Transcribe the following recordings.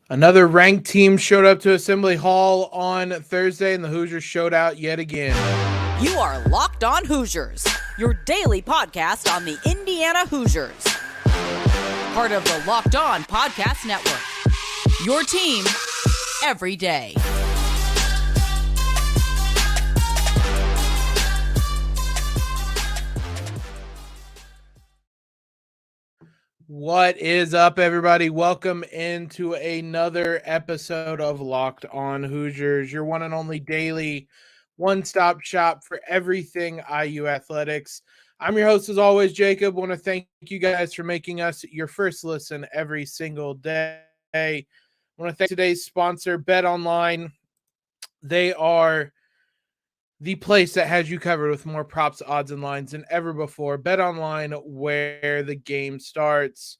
Another ranked team showed up to Assembly Hall on Thursday, and the Hoosiers showed out yet again. You are Locked On Hoosiers, your daily podcast on the Indiana Hoosiers. Part of the Locked On Podcast Network. Your team every day. What is up, everybody? Welcome into another episode of Locked On Hoosiers, your one and only daily one-stop shop for everything IU athletics. I'm your host, as always, Jacob. I want to thank you guys for making us your first listen every single day. I want to thank today's sponsor, Bet Online. They are the place that has you covered with more props, odds, and lines than ever before. Bet Online, where the game starts.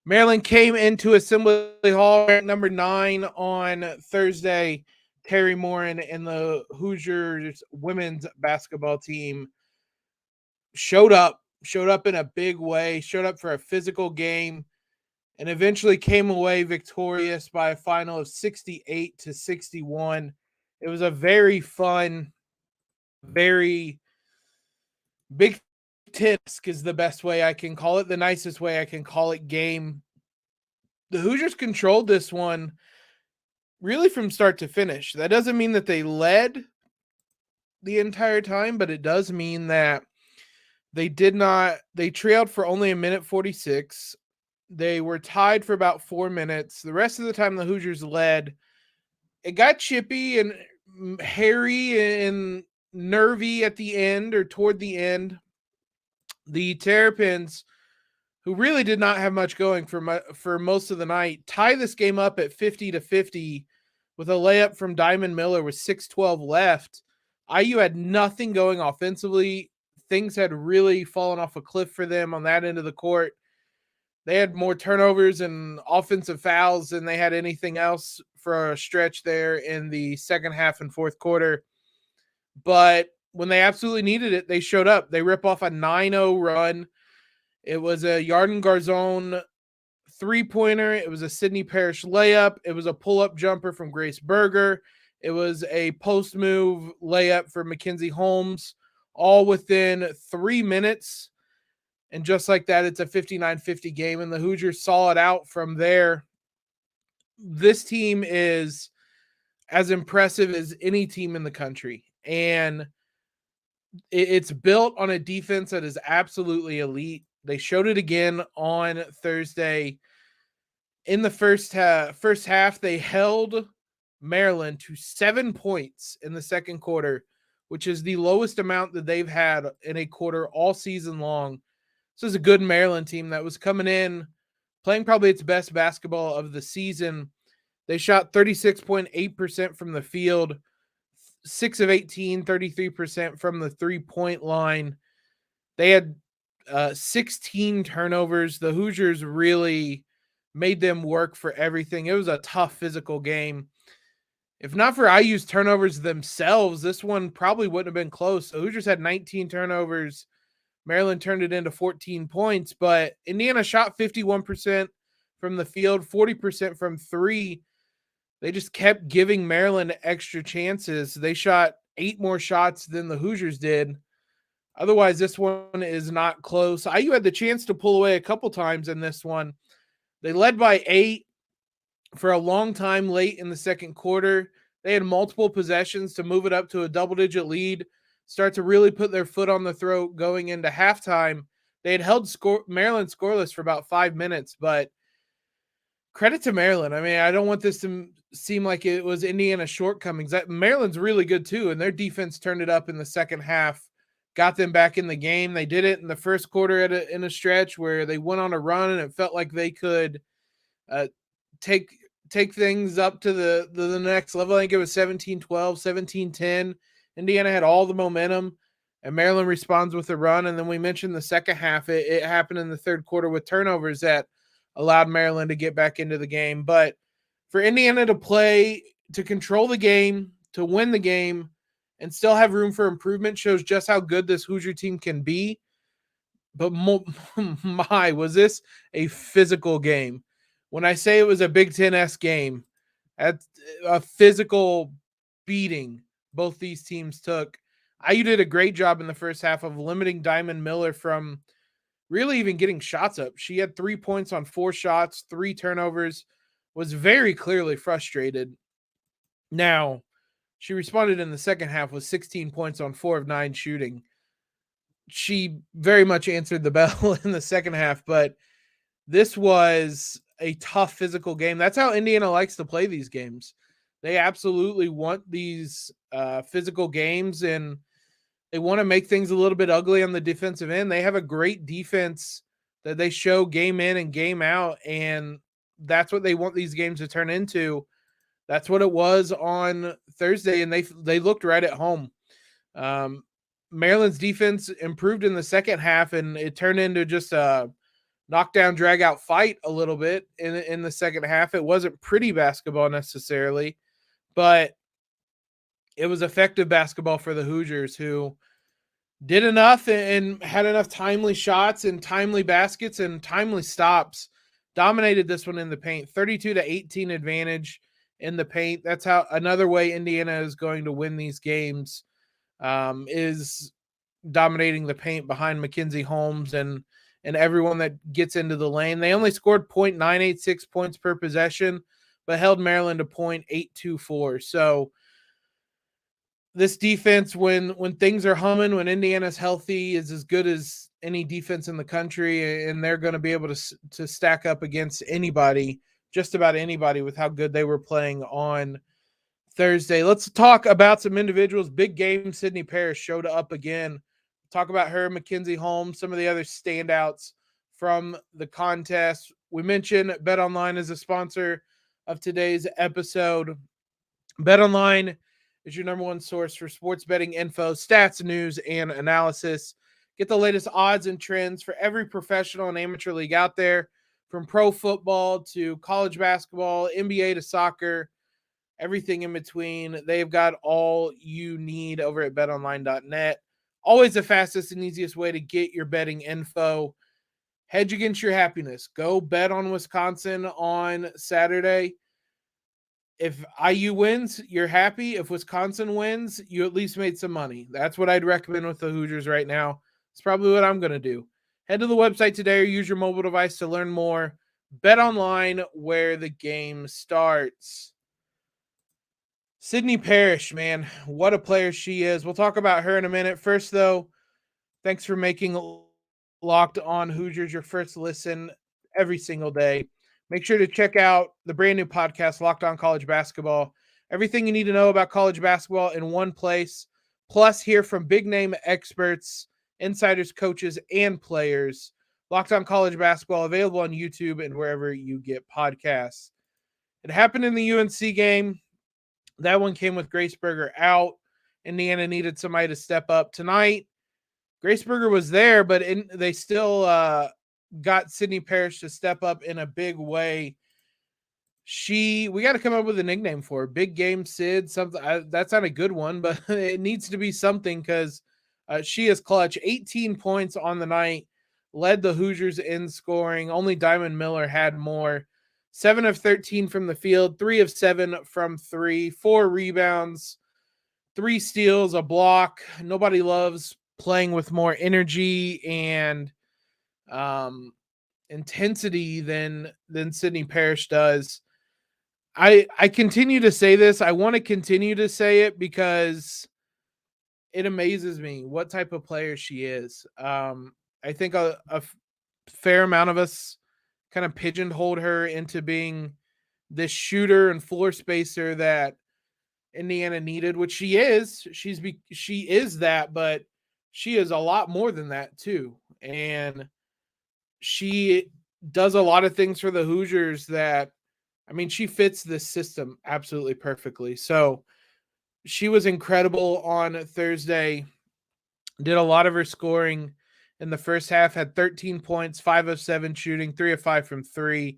Maryland came into Assembly Hall ranked number 9 on Thursday. Teri Moren and the Hoosiers women's basketball team showed up in a big way, showed up for a physical game, and eventually came away victorious by a final of 68-61. It was a very fun, very Big Tensk is the best way I can call it, the nicest way I can call it game. The Hoosiers controlled this one really from start to finish. That doesn't mean that they led the entire time, but it does mean that they trailed for only a minute 46. They were tied for about 4 minutes. The rest of the time the Hoosiers led. It got chippy and hairy and nervy at the end or toward the end. The Terrapins, who really did not have much going for most of the night, tie this game up at 50-50 with a layup from Diamond Miller with 6:12 left. IU had nothing going offensively. Things had really fallen off a cliff for them on that end of the court. They had more turnovers and offensive fouls than they had anything else for a stretch there in the second half and fourth quarter. But when they absolutely needed it, they showed up. They rip off a 9-0 run. It was a Yarden Garzon three-pointer. It was a Sydney Parrish layup. It was a pull-up jumper from Grace Berger. It was a post-move layup for Mackenzie Holmes, all within 3 minutes. And just like that, it's a 59-50 game, and the Hoosiers saw it out from there. This team is as impressive as any team in the country, and it's built on a defense that is absolutely elite. They showed it again on Thursday. In the first half, they held Maryland to 7 points in the second quarter, which is the lowest amount that they've had in a quarter all season long. This is a good Maryland team that was coming in, playing probably its best basketball of the season. They shot 36.8% from the field, 6 of 18, 33% from the three-point line. They had 16 turnovers. The Hoosiers really made them work for everything. It was a tough physical game. If not for IU's turnovers themselves, this one probably wouldn't have been close. The Hoosiers had 19 turnovers. Maryland turned it into 14 points, but Indiana shot 51% from the field, 40% from three. They just kept giving Maryland extra chances. They shot 8 more shots than the Hoosiers did. Otherwise, this one is not close. IU had the chance to pull away a couple times in this one. They led by 8 for a long time late in the second quarter. They had multiple possessions to move it up to a double-digit lead, start to really put their foot on the throat going into halftime. They had held Maryland scoreless for about 5 minutes, but credit to Maryland. I mean, I don't want this to seem like it was Indiana's shortcomings. Maryland's really good too, and their defense turned it up in the second half, got them back in the game. They did it in the first quarter in a stretch where they went on a run, and it felt like they could take things up to the next level. I think it was 17-12, 17-10. Indiana had all the momentum, and Maryland responds with a run. And then we mentioned the second half. It happened in the third quarter with turnovers that allowed Maryland to get back into the game. But for Indiana to control the game, to win the game, and still have room for improvement shows just how good this Hoosier team can be. But was this a physical game? When I say it was a Big Ten-esque game, that's a physical beating both these teams took. IU did a great job in the first half of limiting Diamond Miller from really even getting shots up. She had 3 points on 4 shots, 3 turnovers, was very clearly frustrated. Now, she responded in the second half with 16 points on 4 of 9 shooting. She very much answered the bell in the second half, but this was a tough physical game. That's how Indiana likes to play these games. They absolutely want these physical games, and they want to make things a little bit ugly on the defensive end. They have a great defense that they show game in and game out, and that's what they want these games to turn into. That's what it was on Thursday, and they looked right at home. Maryland's defense improved in the second half, and it turned into just a knockdown, drag out fight a little bit in the second half. It wasn't pretty basketball necessarily, but it was effective basketball for the Hoosiers, who did enough and had enough timely shots and timely baskets and timely stops. Dominated this one in the paint, 32-18 advantage in the paint. That's how another way Indiana is going to win these games, is dominating the paint behind Mackenzie Holmes and everyone that gets into the lane. They only scored 0.986 points per possession, but held Maryland to 0.824. So this defense, when things are humming, when Indiana's healthy, is as good as any defense in the country, and they're going to be able to stack up against anybody, just about anybody, with how good they were playing on Thursday. Let's talk about some individuals. Big game, Sydney Parrish showed up again. Talk about her, Mackenzie Holmes, some of the other standouts from the contest. We mentioned BetOnline is a sponsor of today's episode. BetOnline is your number one source for sports betting info, stats, news, and analysis. Get the latest odds and trends for every professional and amateur league out there, from pro football to college basketball, NBA to soccer, everything in between. They've got all you need over at betonline.net. Always the fastest and easiest way to get your betting info. Hedge against your happiness. Go bet on Wisconsin on Saturday. If IU wins, you're happy. If Wisconsin wins, you at least made some money. That's what I'd recommend with the Hoosiers right now. It's probably what I'm going to do. Head to the website today or use your mobile device to learn more. Bet online, where the game starts. Sydney Parrish, man, what a player she is. We'll talk about her in a minute. First, though, thanks for making Locked On Hoosiers your first listen every single day. Make sure to check out the brand new podcast, Locked On College Basketball. Everything you need to know about college basketball in one place, plus hear from big name experts, insiders, coaches, and players. Locked On College Basketball, available on YouTube and wherever you get podcasts. It happened in the UNC game. That one came with Grace Berger out. Indiana needed somebody to step up. Tonight, Grace Berger was there, but they still got Sydney Parrish to step up in a big way. We got to come up with a nickname for her. Big Game Sid. That's not a good one, but it needs to be something, because she is clutch. 18 points on the night, led the Hoosiers in scoring. Only Diamond Miller had more. 7 of 13 from the field, 3 of 7 from 3, 4 rebounds, 3 steals, a block. Nobody loves playing with more energy and intensity than Sydney Parrish does. I continue to say this. I want to continue to say it because it amazes me what type of player she is. I think a fair amount of us kind of pigeonholed her into being this shooter and floor spacer that Indiana needed, which she is. She is that, but she is a lot more than that too. And she does a lot of things for the Hoosiers that, I mean, she fits this system absolutely perfectly. So she was incredible on Thursday. Did a lot of her scoring in the first half, had 13 points, 5 of 7 shooting, 3 of 5 from 3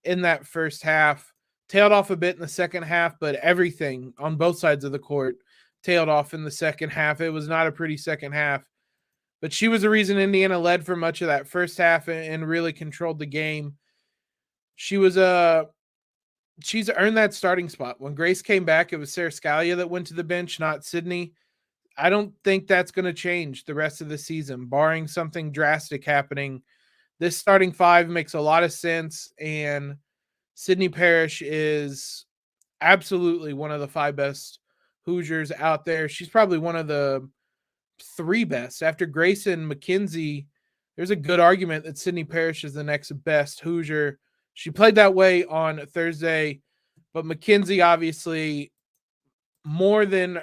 in that first half. Tailed off a bit in the second half, but everything on both sides of the court tailed off in the second half. It was not a pretty second half, but she was the reason Indiana led for much of that first half and really controlled the game. She was she's earned that starting spot. When Grace came back, it was Sarah Scalia that went to the bench, not Sydney. I don't think that's going to change the rest of the season, barring something drastic happening. This starting five makes a lot of sense, and Sydney Parrish is absolutely one of the five best Hoosiers out there. She's probably one of the three best. After Grace and Mackenzie, there's a good argument that Sydney Parrish is the next best Hoosier. She played that way on Thursday, but Mackenzie obviously more than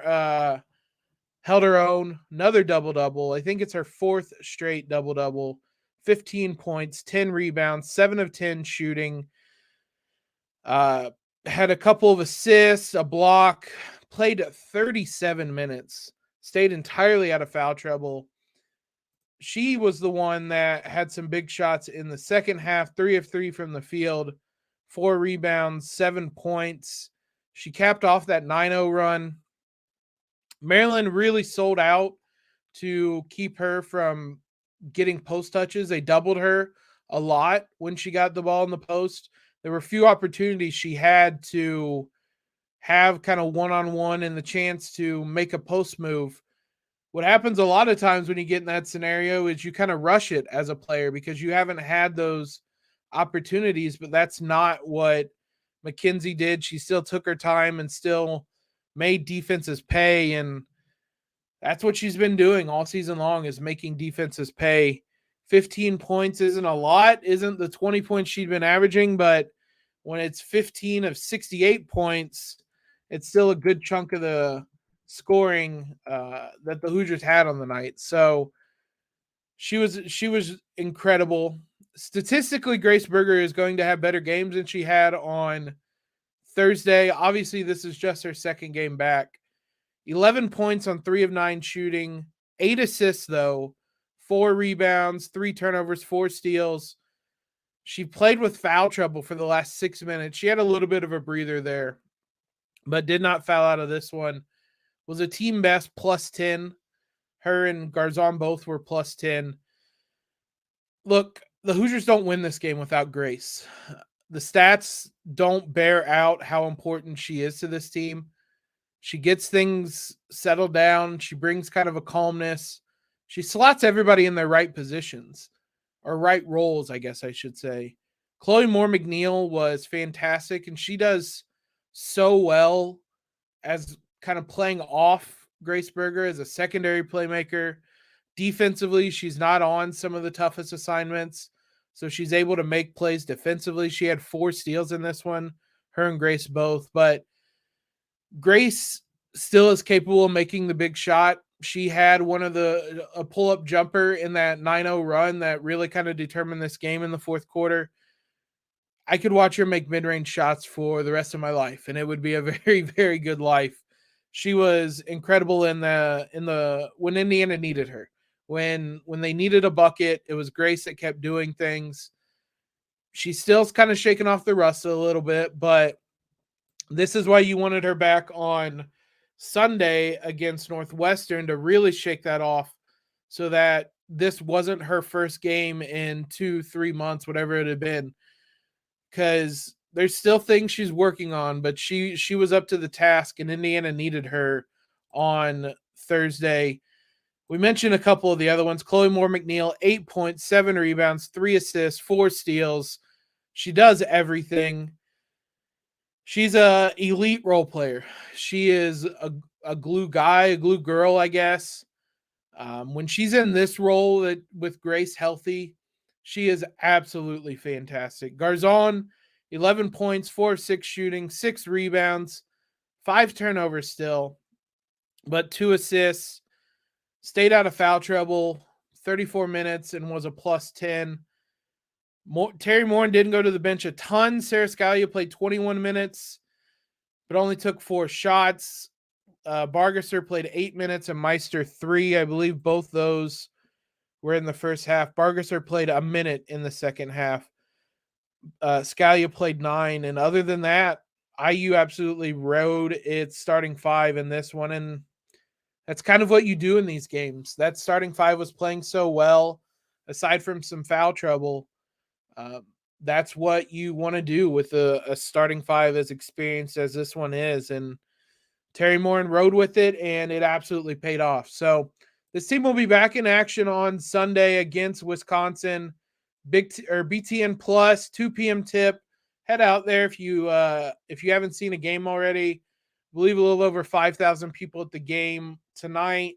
held her own. Another double-double. I think it's her fourth straight double-double. 15 points, 10 rebounds, 7 of 10 shooting. Had a couple of assists, a block, played 37 minutes, stayed entirely out of foul trouble. She was the one that had some big shots in the second half, 3 of 3 from the field, 4 rebounds, 7 points. She capped off that 9-0 run. Maryland really sold out to keep her from getting post touches. They doubled her a lot when she got the ball in the post. There were a few opportunities she had to have kind of one-on-one and the chance to make a post move. What happens a lot of times when you get in that scenario is you kind of rush it as a player because you haven't had those opportunities, but that's not what Mackenzie did. She still took her time and still made defenses pay, and that's what she's been doing all season long, is making defenses pay. 15 points isn't a lot, isn't the 20 points she'd been averaging, but when it's 15 of 68 points, it's still a good chunk of the scoring that the Hoosiers had on the night. So she was incredible. Statistically, Grace Berger is going to have better games than she had on Thursday. Obviously, this is just her second game back. 11 points on 3 of 9 shooting, 8 assists though, 4 rebounds, 3 turnovers, 4 steals. She played with foul trouble for the last 6 minutes. She had a little bit of a breather there, but did not foul out of this one. Was a team best plus 10. Her and Garzon both were plus 10. Look, the Hoosiers don't win this game without Grace. The stats don't bear out how important she is to this team. She gets things settled down. She brings kind of a calmness. She slots everybody in their right positions, or right roles, I guess I should say. Chloe Moore McNeil was fantastic, and she does so well as kind of playing off Grace Berger as a secondary playmaker. Defensively, she's not on some of the toughest assignments, so she's able to make plays defensively. She had 4 steals in this one, her and Grace both, but Grace still is capable of making the big shot. She had a pull-up jumper in that 9-0 run that really kind of determined this game in the fourth quarter. I could watch her make mid-range shots for the rest of my life, and it would be a very, very good life. She was incredible in the when Indiana needed her. When they needed a bucket, it was Grace that kept doing things. She's still kind of shaking off the rust a little bit, but this is why you wanted her back on Sunday against Northwestern, to really shake that off, so that this wasn't her first game in 2-3 months, whatever it had been, because there's still things she's working on, but she was up to the task, and Indiana needed her on Thursday. We mentioned a couple of the other ones. Chloe Moore McNeil, 8 points, 7 rebounds, 3 assists, 4 steals. She does everything. She's a elite role player. She is a glue guy, a glue girl, I guess. When she's in this role with Grace healthy, she is absolutely fantastic. Garzon, 11 points, 4 of 6 shooting, 6 rebounds, 5 turnovers still, but 2 assists. Stayed out of foul trouble, 34 minutes, and was a plus 10. Teri Moren didn't go to the bench a ton. Sarah Scalia played 21 minutes, but only took 4 shots. Bargesser played 8 minutes and Meister 3. I believe both those were in the first half. Bargesser played a minute in the second half. Scalia played 9. And other than that, IU absolutely rode its starting 5 in this one. And that's kind of what you do in these games. That starting 5 was playing so well, aside from some foul trouble. that's what you want to do with a starting five as experienced as this one is. And Teri Moren rode with it, and it absolutely paid off. So this team will be back in action on Sunday against Wisconsin. BTN Plus 2 p.m. tip. Head out there if you haven't seen a game already. I believe a little over 5,000 people at the game tonight.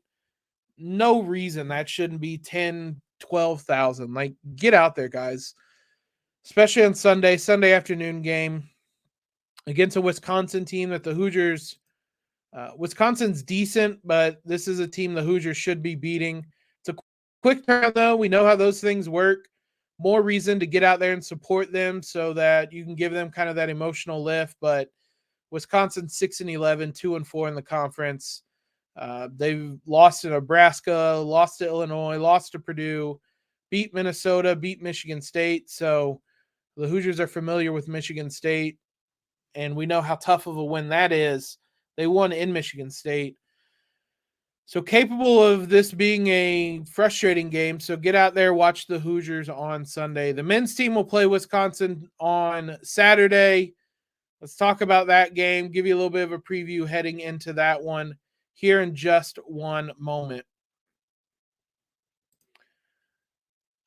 No reason that shouldn't be 10, 12,000. Like, get out there, guys. Especially on Sunday afternoon game against a Wisconsin team that the Hoosiers, Wisconsin's decent, but this is a team the Hoosiers should be beating. It's a quick turn, though. We know how those things work. More reason to get out there and support them so that you can give them kind of that emotional lift. But Wisconsin 6-11, 2-4 in the conference. They've lost to Nebraska, lost to Illinois, lost to Purdue, beat Minnesota, beat Michigan State. So the Hoosiers are familiar with Michigan State, and we know how tough of a win that is. They won in Michigan State. So capable of this being a frustrating game. So get out there, watch the Hoosiers on Sunday. The men's team will play Wisconsin on Saturday. Let's talk about that game, give you a little bit of a preview heading into that one here in just one moment.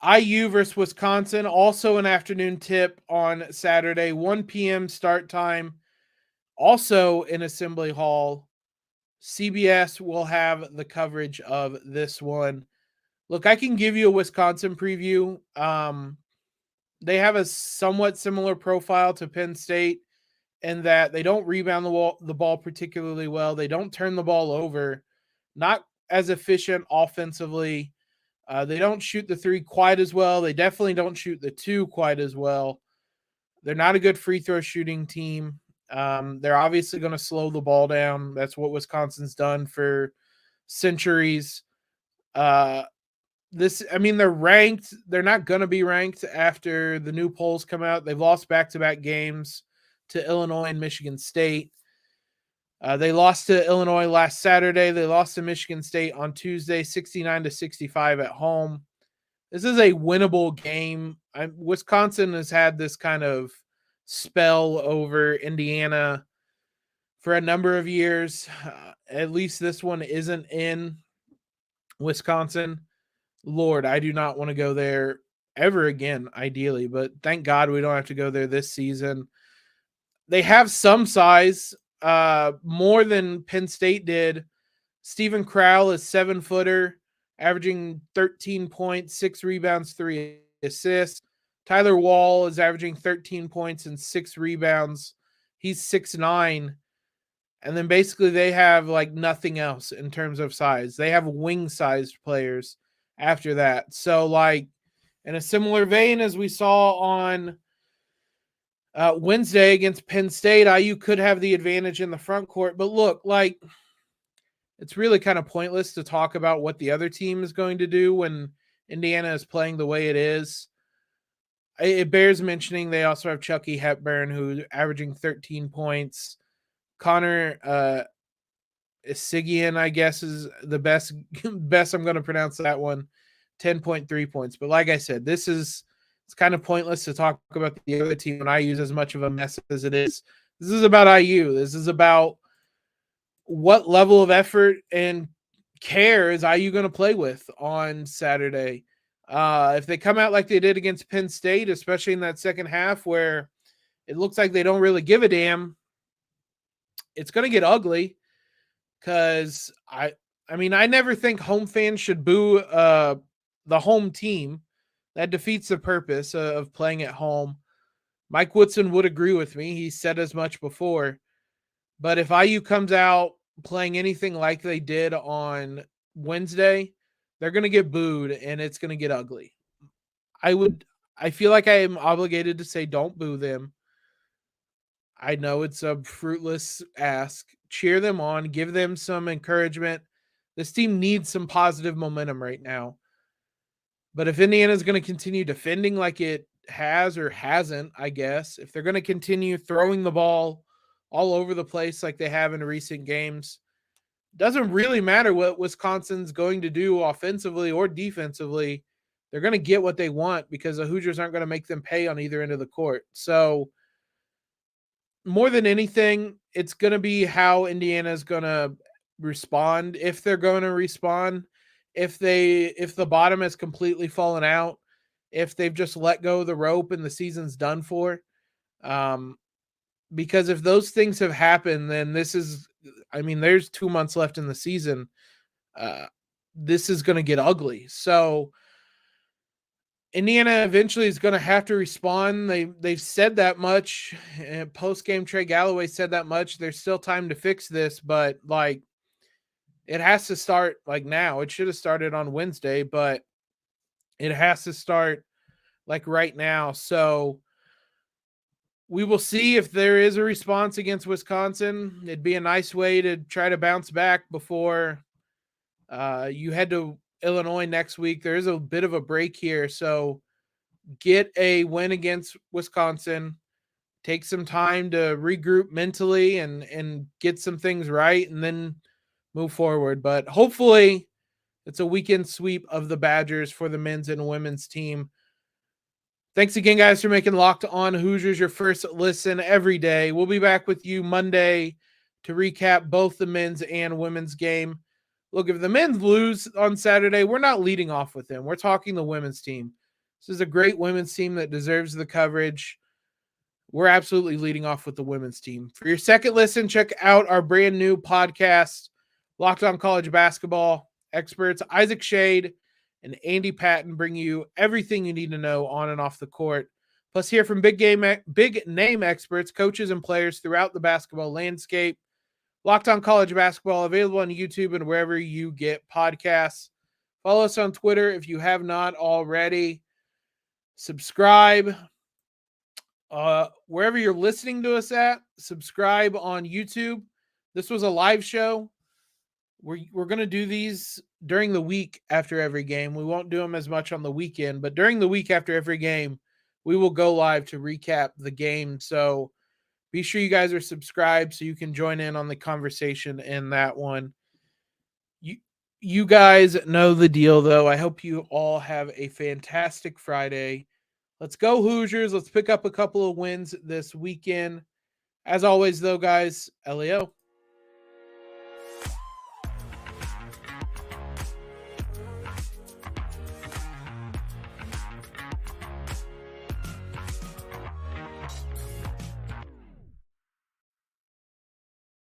IU versus Wisconsin, also an afternoon tip on Saturday, 1 p.m. start time, also in Assembly Hall. CBS will have the coverage of this one. Look, I can give you a Wisconsin preview. They have a somewhat similar profile to Penn State in that they don't rebound the ball particularly well. They don't turn the ball over, not as efficient offensively. They don't shoot the three quite as well. They definitely don't shoot the two quite as well. They're not a good free throw shooting team. They're obviously going to slow the ball down. That's what Wisconsin's done for centuries. They're ranked. They're not going to be ranked after the new polls come out. They've lost back-to-back games to Illinois and Michigan State. They lost to Illinois last Saturday. They lost to Michigan State on Tuesday, 69-65 at home. This is a winnable game. Wisconsin has had this kind of spell over Indiana for a number of years. At least this one isn't in Wisconsin. Lord, I do not want to go there ever again, ideally, but thank God we don't have to go there this season. They have some size, more than Penn State did. Stephen Crowell is 7-footer, averaging 13 points, 6 rebounds, 3 assists. Tyler Wall is averaging 13 points and 6 rebounds. He's 6'9". And then basically they have like nothing else in terms of size. They have wing-sized players after that. So like in a similar vein as we saw on Wednesday against Penn State, IU could have the advantage in the front court. But look, like it's really kind of pointless to talk about what the other team is going to do when Indiana is playing the way it is. It bears mentioning they also have Chucky Hepburn, who's averaging 13 points. Connor Isigian, I guess, is the best I'm going to pronounce that one, 10.3 points. But like I said, it's kind of pointless to talk about the other team when I use as much of a mess as it is. This is about IU. This is about what level of effort and care is IU going to play with on Saturday. If they come out like they did against Penn State, especially in that second half where it looks like they don't really give a damn, it's going to get ugly because I never think home fans should boo the home team. That defeats the purpose of playing at home. Mike Woodson would agree with me. He said as much before. But if IU comes out playing anything like they did on Wednesday, they're going to get booed and it's going to get ugly. I feel like I am obligated to say don't boo them. I know it's a fruitless ask. Cheer them on, give them some encouragement. This team needs some positive momentum right now. But if Indiana is going to continue defending like it has or hasn't, I guess, if they're going to continue throwing the ball all over the place like they have in recent games, doesn't really matter what Wisconsin's going to do offensively or defensively. they're going to get what they want because the Hoosiers aren't going to make them pay on either end of the court. So more than anything, it's going to be how Indiana is going to respond, if they're going to respond, if the bottom has completely fallen out, if they've just let go of the rope and the season's done for. Because if those things have happened, then there's 2 months left in the season. This is going to get ugly. So Indiana eventually is going to have to respond. They've said that much. Post game, Trey Galloway said that much. There's still time to fix this, but it has to start now. It should have started on Wednesday, but it has to start right now. So we will see if there is a response against Wisconsin. It'd be a nice way to try to bounce back before you head to Illinois next week. There is a bit of a break here, so get a win against Wisconsin. Take some time to regroup mentally and get some things right, and then move forward. But hopefully it's a weekend sweep of the Badgers for the men's and women's team. Thanks again, guys, for making Locked On Hoosiers your first listen every day. We'll be back with you Monday to recap both the men's and women's game. Look, if the men's lose on Saturday, we're not leading off with them. We're talking the women's team. This is a great women's team that deserves the coverage. We're absolutely leading off with the women's team. For your second listen, check out our brand new podcast, Locked On College Basketball. Experts Isaac Shade and Andy Patton bring you everything you need to know on and off the court. Plus, hear from big name experts, coaches, and players throughout the basketball landscape. Locked On College Basketball, available on YouTube and wherever you get podcasts. Follow us on Twitter if you have not already. Subscribe wherever you're listening to us at. Subscribe on YouTube. This was a live show. We're going to do these during the week after every game. We won't do them as much on the weekend, but during the week after every game, we will go live to recap the game. So be sure you guys are subscribed so you can join in on the conversation in that one. You guys know the deal, though. I hope you all have a fantastic Friday. Let's go Hoosiers. Let's pick up a couple of wins this weekend. As always, though, guys, LEO.